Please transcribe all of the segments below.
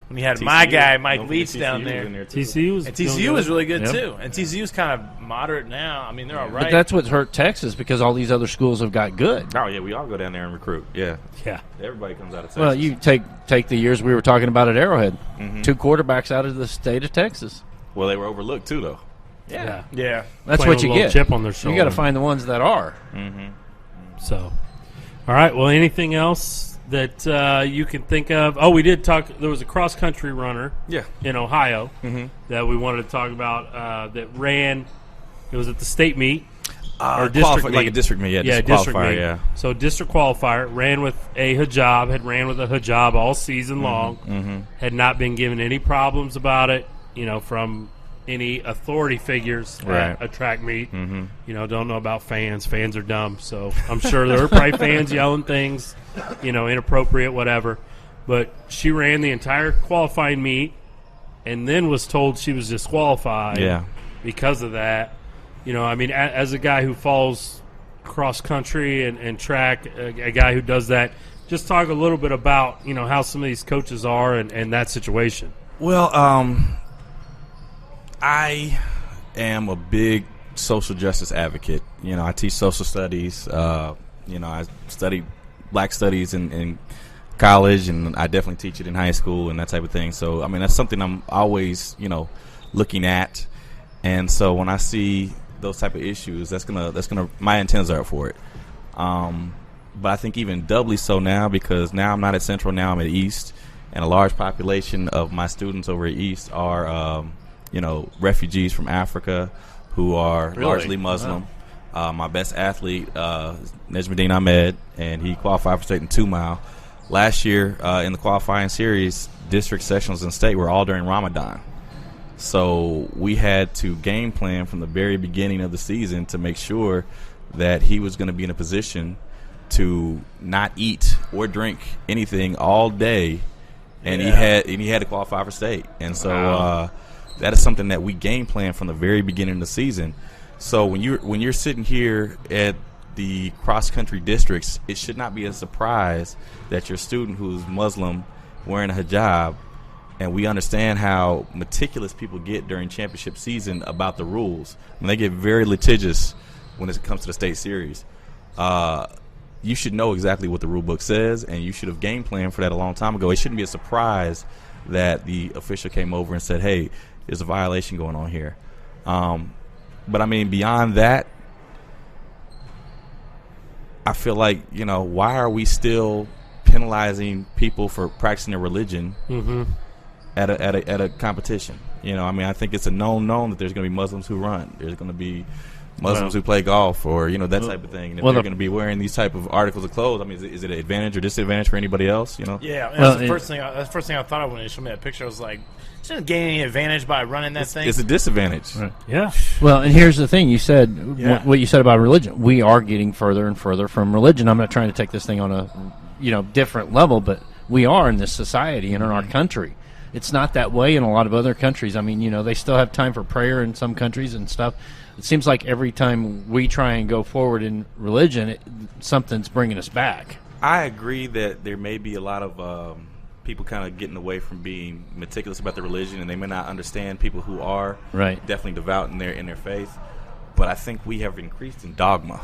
when you had TCU, my guy Mike Leach down TCU there. was in there too. TCU was really good Yep. too, and TCU's kind of moderate now. I mean, they're all right. But that's what's hurt Texas because all these other schools have got good. Oh yeah, we all go down there and recruit. Yeah, Yeah. everybody comes out of Texas. Well, you take the years we were talking about at Arrowhead. 2 quarterbacks out of the state of Texas. Well, they were overlooked too, though. Yeah. yeah. That's Playing what with you a little get. chip on their You shoulder. got to find the ones that are. So, all right. Well, anything else that you can think of? Oh, we did talk. There was a cross country runner Yeah. in Ohio that we wanted to talk about that ran. It was at the state meet or district meet. Like a district meet, Yeah, district district qualifier, meet. yeah. So district qualifier, ran with a hijab, had ran with a hijab all season long, had not been given any problems about it, from any authority figures Right. at a track meet. Don't know about fans. Fans are dumb, so I'm sure there were probably fans yelling things, inappropriate, whatever. But she ran the entire qualifying meet and then was told she was disqualified because of that. As a guy who follows cross country and track, a guy who does that, just talk a little bit about, how some of these coaches are and that situation. Well, I am a big social justice advocate. I teach social studies. I studied black studies in college, and I definitely teach it in high school and that type of thing. So, that's something I'm always, looking at. And so when I see those type of issues, that's gonna my antennas are up for it. But I think even doubly so now, because now I'm not at Central, now I'm at East, and a large population of my students over at East are refugees from Africa who are largely Muslim. Wow. My best athlete, Nejmuddin Ahmed, and he qualified for state in 2 mile. Last year in the qualifying series, district sectionals and state were all during Ramadan. So we had to game plan from the very beginning of the season to make sure that he was going to be in a position to not eat or drink anything all day, and he had to qualify for state. And so that is something that we game plan from the very beginning of the season. So when you're sitting here at the cross country districts, it should not be a surprise that your student who's Muslim wearing a hijab. And we understand how meticulous people get during championship season about the rules. And they get very litigious when it comes to the state series. You should know exactly what the rule book says, and you should have game planned for that a long time ago. It shouldn't be a surprise that the official came over and said, hey, there's a violation going on here. But, beyond that, I feel like, why are we still penalizing people for practicing their religion at a competition? I think it's a known that there's going to be Muslims who run. There's going to be Muslims who play golf or, that type of thing. And if they're going to be wearing these type of articles of clothes, is it an advantage or disadvantage for anybody else, Yeah, that's the first thing I thought of when they showed me that picture. I was like, shouldn't gain any advantage by running that thing. It's a disadvantage. Right. Yeah. Well, and here's the thing. You said what you said about religion. We are getting further and further from religion. I'm not trying to take this thing on a different level, but we are in this society and in our country. It's not that way in a lot of other countries. They still have time for prayer in some countries and stuff. It seems like every time we try and go forward in religion, something's bringing us back. I agree that there may be a lot of people kind of getting away from being meticulous about their religion, and they may not understand people who are definitely devout in their faith. But I think we have increased in dogma.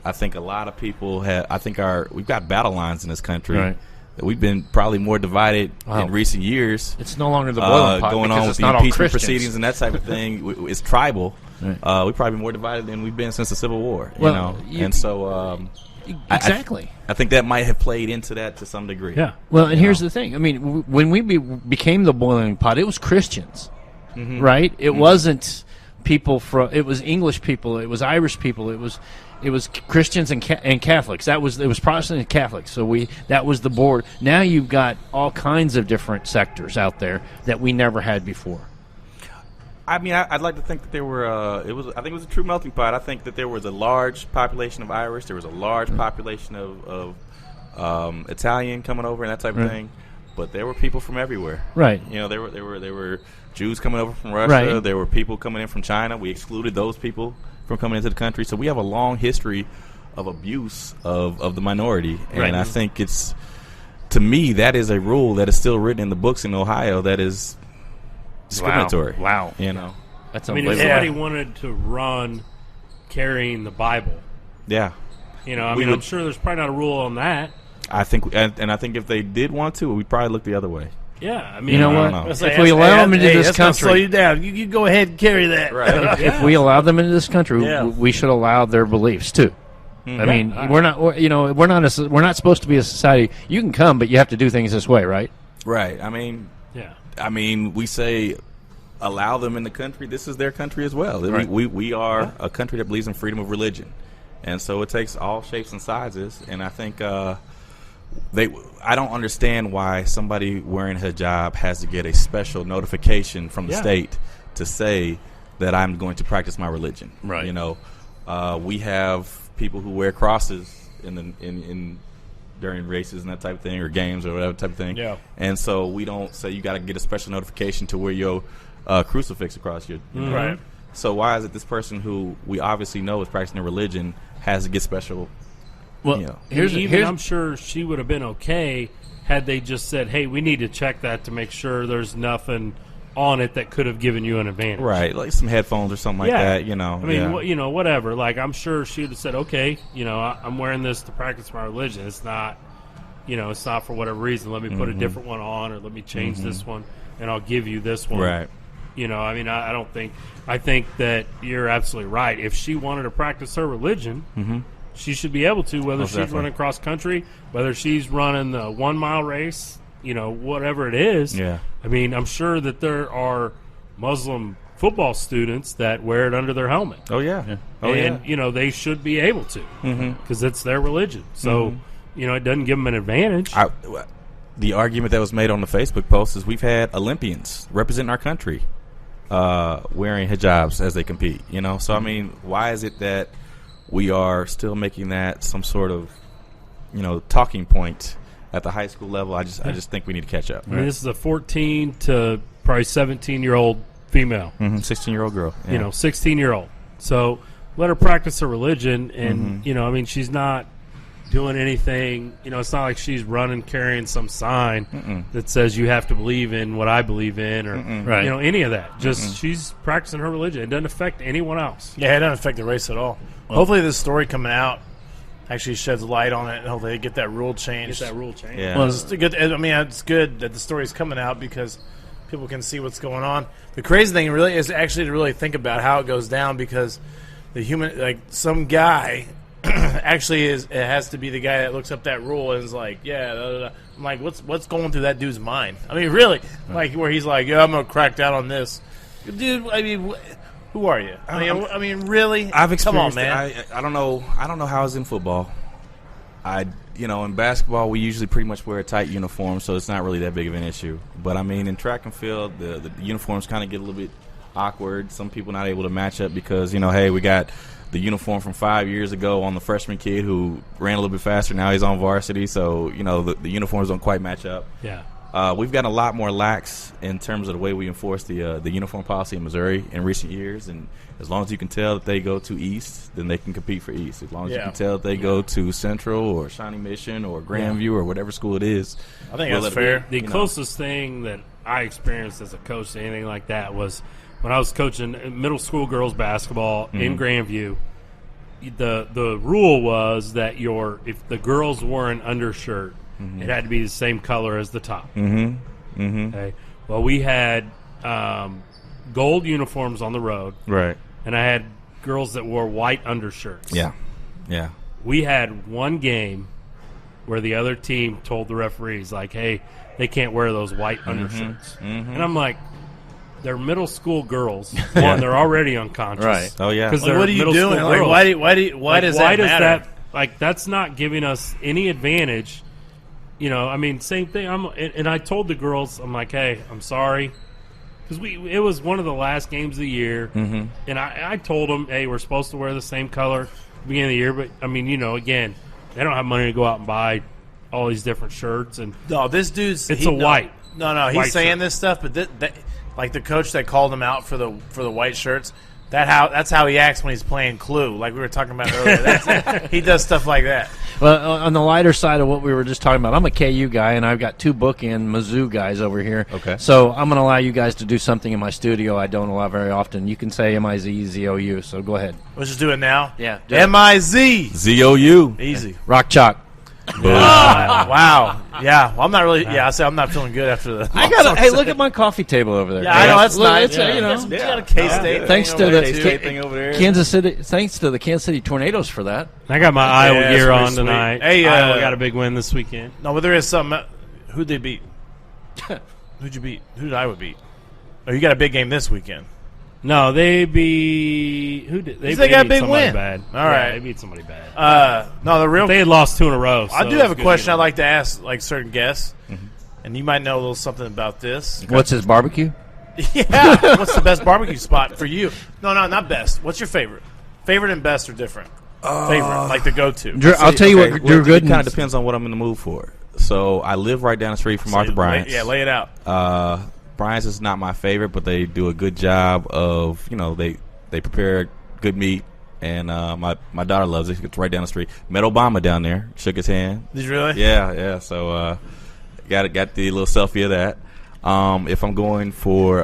I think a lot of people have. I think we've got battle lines in this country. Right. We've been probably more divided in recent years. It's no longer the boiling pot going because on it's with not the all impeachment Christians. proceedings and that type of thing. It's tribal. Right. We've probably been more divided than we've been since the Civil War. And so exactly. I think that might have played into that to some degree. Yeah. Well, and here's the thing. When we became the boiling pot, it was Christians, right? It wasn't people from. It was English people. It was Irish people. It was Christians and Catholics. It was Protestant and Catholics. So that was the board. Now you've got all kinds of different sectors out there that we never had before. I'd like to think that there were. I think it was a true melting pot. I think that there was a large population of Irish. There was a large population of Italian coming over and that type of thing. But there were people from everywhere. Right. There were Jews coming over from Russia. Right. There were people coming in from China. We excluded those people from coming into the country. So we have a long history of abuse of the minority, and I think it's to me, that is a rule that is still written in the books in Ohio that is discriminatory. Wow. You know. That's I mean, unbelievable. if somebody wanted to run carrying the Bible, Yeah. you know, I mean, I'm sure there's probably not a rule on that. I think, and I think if they did want to, we'd probably look the other way. Yeah, I mean, You know I what? don't know. If we allow them into this that's gonna slow country, you down. You go ahead and carry that. Right. if we allow them into this country, Yeah. we should allow their beliefs too. I mean, Yeah. we're not. You know, we're not supposed to be a society. You can come, but you have to do things this way, right? Right. yeah. I mean, we say allow them in the country. This is their country as well. Right. We are a country that believes in freedom of religion, and so it takes all shapes and sizes. And I think I don't understand why somebody wearing hijab has to get a special notification from the state to say that I'm going to practice my religion. Right. You know, we have people who wear crosses in during races and that type of thing, or games or whatever type of thing. Yeah. And so we don't say you got to get a special notification to wear your crucifix across your. You know? Right. So why is it this person who we obviously know is practicing their religion has to get special? Well, You know. Even I'm sure she would have been okay had they just said, "Hey, we need to check that to make sure there's nothing on it that could have given you an advantage." Right, like some headphones or something like that. You know, I mean, yeah. you know, whatever. Like, I'm sure she would have said, "Okay, you know, I'm wearing this to practice my religion. It's not, you know, it's not for whatever reason. Let me put a different one on, or let me change this one, and I'll give you this one." Right. You know, I mean, I don't think. I think that you're absolutely right. If she wanted to practice her religion, she should be able to. Whether Most she's definitely. running cross country, whether she's running the 1 mile race, you know, whatever it is. Yeah. I mean, I'm sure that there are Muslim football students that wear it under their helmet. Oh yeah. Oh And, yeah. you know, they should be able to because it's their religion. So, you know, it doesn't give them an advantage. The argument that was made on the Facebook post is we've had Olympians representing our country wearing hijabs as they compete. You know, so I mean, why is it that we are still making that some sort of, you know, talking point at the high school level? I just think we need to catch up. I mean, this is a 14 to probably 17-year-old female. 16-year-old girl. Yeah. You know, 16-year-old. So let her practice her religion, and you know, I mean, she's not doing anything. You know, it's not like she's running carrying some sign that says you have to believe in what I believe in, or Right. you know, any of that. Just she's practicing her religion. It doesn't affect anyone else. Yeah, it doesn't affect the race at all. Hopefully, this story coming out actually sheds light on it, and hopefully they get that rule changed. Get that rule changed. Yeah. Well, it's good. I mean, it's good that the story's coming out because people can see what's going on. The crazy thing really is actually to really think about how it goes down, because the human, like some guy, actually it has to be the guy that looks up that rule and is like, yeah. Da, da, da. I'm like, what's going through that dude's mind? I mean, really, like where he's like, yeah, I'm gonna crack down on this, dude. I mean. Who are you? I mean, really? I've experienced. Come on, man. I don't know. I don't know how it's in football. In basketball, we usually pretty much wear a tight uniform, so it's not really that big of an issue. But I mean, in track and field, the uniforms kind of get a little bit awkward. Some people not able to match up because hey, we got the uniform from 5 years ago on the freshman kid who ran a little bit faster. Now he's on varsity, so the uniforms don't quite match up. Yeah. We've gotten a lot more lax in terms of the way we enforce the uniform policy in Missouri in recent years, and as long as you can tell that they go to East, then they can compete for East. As long as you can tell that they go to Central or Shawnee Mission or Grandview or whatever school it is. I think that's fair. The closest thing that I experienced as a coach to anything like that was when I was coaching middle school girls basketball in Grandview. The rule was that if the girls wore an undershirt, it had to be the same color as the top. Okay. Well, we had gold uniforms on the road, Right. and I had girls that wore white undershirts. Yeah. Yeah. We had one game where the other team told the referees, like, hey, they can't wear those white undershirts. And I'm like, they're middle school girls. One, they're already unconscious. Right. Oh, yeah. Because Like, what are you doing? Like, why does that matter? Like, that's not giving us any advantage. You know, I mean, same thing. And I told the girls, I'm like, hey, I'm sorry. Because it was one of the last games of the year. And I told them, hey, we're supposed to wear the same color at the beginning of the year. But, I mean, again, they don't have money to go out and buy all these different shirts. And No, this dude's white. No, he's White saying shirt. this stuff, but like the coach that called him out for the white shirts, That's how he acts when he's playing Clue, like we were talking about earlier. He does stuff like that. Well, on the lighter side of what we were just talking about, I'm a KU guy, and I've got 2 bookend Mizzou guys over here. Okay. So I'm going to allow you guys to do something in my studio I don't allow very often. You can say M-I-Z-Z-O-U, so go ahead. Let's just do it now. Yeah. M-I-Z. Z-O-U. Easy. Rock chalk. Wow. Yeah. Well, I'm not really. Yeah, I say I'm not feeling good after the. Hey, look at my coffee table over there. Yeah, I know that's Look, nice. it's, you know, You got a K-State. Thanks to the K-State thing over there. Kansas City. Thanks to the Kansas City Tornadoes for that. I got my Iowa Yeah, gear that's on pretty sweet. tonight. Hey, Iowa got a big win this weekend. No, but there is some. Who'd they beat? Who'd you beat? Who did Iowa beat? Oh, you got a big game this weekend. No, they beat who did they? They got a beat big somebody win. Bad. All right. Yeah, they beat somebody bad. No, the real. They had lost 2 in a row. So I do it's have a good question to I'd get like to ask, like certain guests, and you might know a little something about this. What's his barbecue? Yeah. What's the best barbecue spot for you? No, not best. What's your favorite? Favorite and best are different. Favorite, like the go-to. Drew, I'll tell you what, Drew Gooden. It kind of depends on what I'm in the mood for. So I live right down the street from Arthur Bryant's. Lay it out. Bryant's is not my favorite, but they do a good job of, they prepare good meat, and my daughter loves it. It's right down the street. Met Obama down there, shook his hand. Did you really? Yeah. So got the little selfie of that. If I'm going for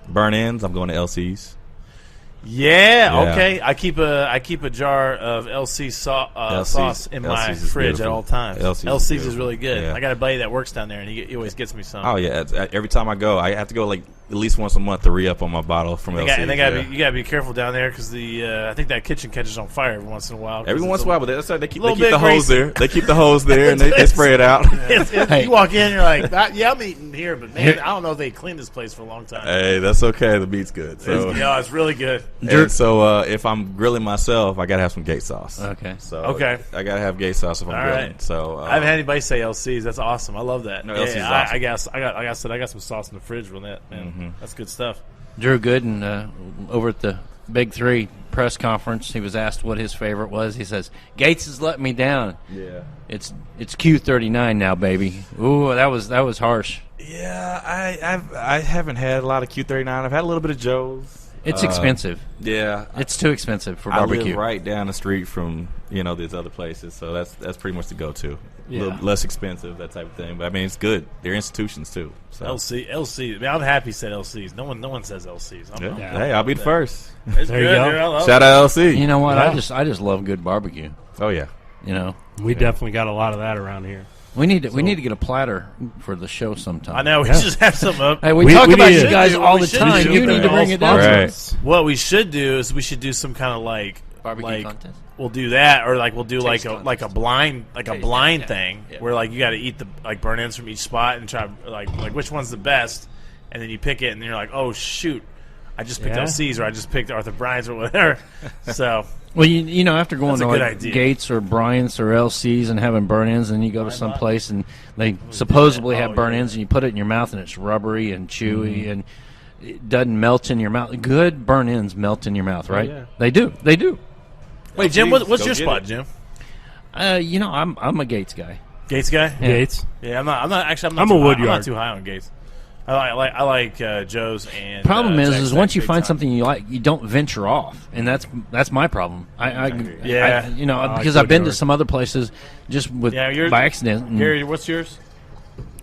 burn ends, I'm going to LC's. Yeah, okay. I keep a jar of LC sauce in my LC's fridge at all times. LC's is really good. Yeah. I got a buddy that works down there, and he always gets me some. Oh yeah, every time I go, I have to go like at least once a month to re-up on my bottle from LC's. And you gotta be careful down there because I think that kitchen catches on fire every once in a while. Every once in a while, but they keep the bit hose greasy. there. They keep the hose there, and they spray it out. You walk in, you're like, yeah, I'm eating here, but man, I don't know if they cleaned this place for a long time. Hey, that's okay. The meat's good. So. It's really good. And so if I'm grilling myself, I gotta have some gate sauce. Okay. So I gotta have gate sauce if I'm grilling. Right. So I haven't had anybody say LC's. That's awesome. I love that. No, LC's is awesome. I guess like I said, I got some sauce in the fridge from that. Man, that's good stuff. Drew Gooden over at the Big 3 press conference, he was asked what his favorite was. He says, "Gates has let me down. Yeah, it's Q39 now, baby." Ooh, that was harsh. Yeah, I haven't had a lot of Q39. I've had a little bit of Joe's. It's expensive. Yeah, it's too expensive for I barbecue. live right down the street from these other places, so that's pretty much the go-to. Yeah. A little less expensive, that type of thing. But I mean, it's good. They're institutions too. So. LC. Man, I'm happy you said LC's. No one says LC's. Hey, I'll be the first. It's There you good, go. dude. I love Shout out LC. You know what? Yeah. I just love good barbecue. Oh yeah. We definitely got a lot of that around here. We need to get a platter for the show sometime. I know. We should just have some up. Hey, we talk about need you to- guys all the we should time. do You need to bring it down. Right. What we should do is we should do some kind of like Barbecue contest? We'll do that, or like we'll do Taste like a blind yeah. thing Yeah. where like you got to eat the like burn ends from each spot and try like which one's the best, and then you pick it and then you're like, oh shoot, I just picked Yeah. LC's or I just picked Arthur Bryant's or whatever. So Well, you know, after going That's to a good like idea. Gates or Bryant's or LC's and having burn-ins, and you go to some place and they supposedly have burn-ins, and you put it in your mouth and it's rubbery and chewy and it doesn't melt in your mouth. Good burn-ins melt in your mouth, right? yeah. They do. They do. wait, Jim, Go what's your get spot, it. Jim? You know, I'm a Gates guy. Gates guy? Yeah. Gates. Yeah, I'm not I'm a too high- Woodyard. I'm not too high on Gates. I like Joe's and Problem Jack's is once you big find time. something you like, you don't venture off, and that's my problem. Yeah. Because I've been to some other places just with Yeah, by accident. and- Gary, what's yours?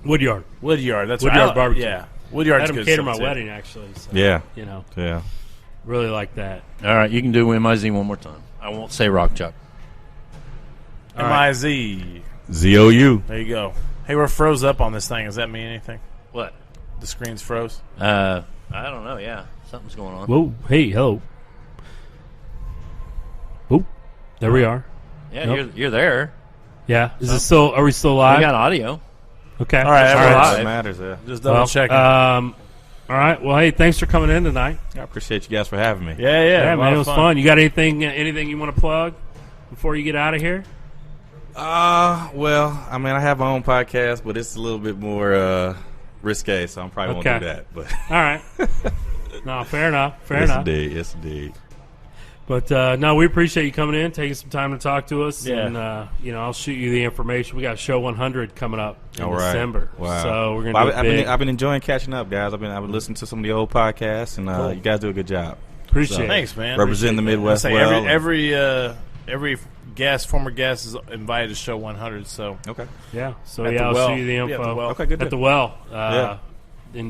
Woodyard. Woodyard. That's Woodyard right. barbecue. Yeah, I Woodyard's had him good. cater stuff, my too. wedding, actually. So, Yeah. You really like that. All right, you can do MIZ one more time. I won't say rock chuck. MIZ. ZOU. There you go. Hey, we're froze up on this thing. Does that mean anything? What? The screen's froze. I don't know. Yeah, something's going on. Whoa. Hey, hello. Oop. There we are. Yeah, Nope. you're there. Yeah. Is it still? Are we still We live? got audio. Okay. All right, All everyone. right. That matters, yeah. Just double Well, checking. all right. Well, hey, thanks for coming in tonight. I appreciate you guys for having me. yeah, Yeah, a lot man, it of was fun. You got anything you want to plug before you get out of here? Well, I mean, I have my own podcast, but it's a little bit more risque, so I probably won't Okay. do that. But All right. No, fair enough. Fair yes, enough. indeed, yes, indeed. But no, we appreciate you coming in, taking some time to talk to us, Yeah. and I'll shoot you the information. We got show 100 coming up in All right. December, Wow. so we're gonna Well, do it big. I've been enjoying catching up, guys. I've been listening to some of the old podcasts, and Cool. you guys do a good job. Appreciate it. Thanks, man. Representing the Midwest Say well. every former guest is invited to show 100. So Okay. Yeah. So At the I'll well. see you the Yeah, info at the well. Okay, good. at the well Yeah. in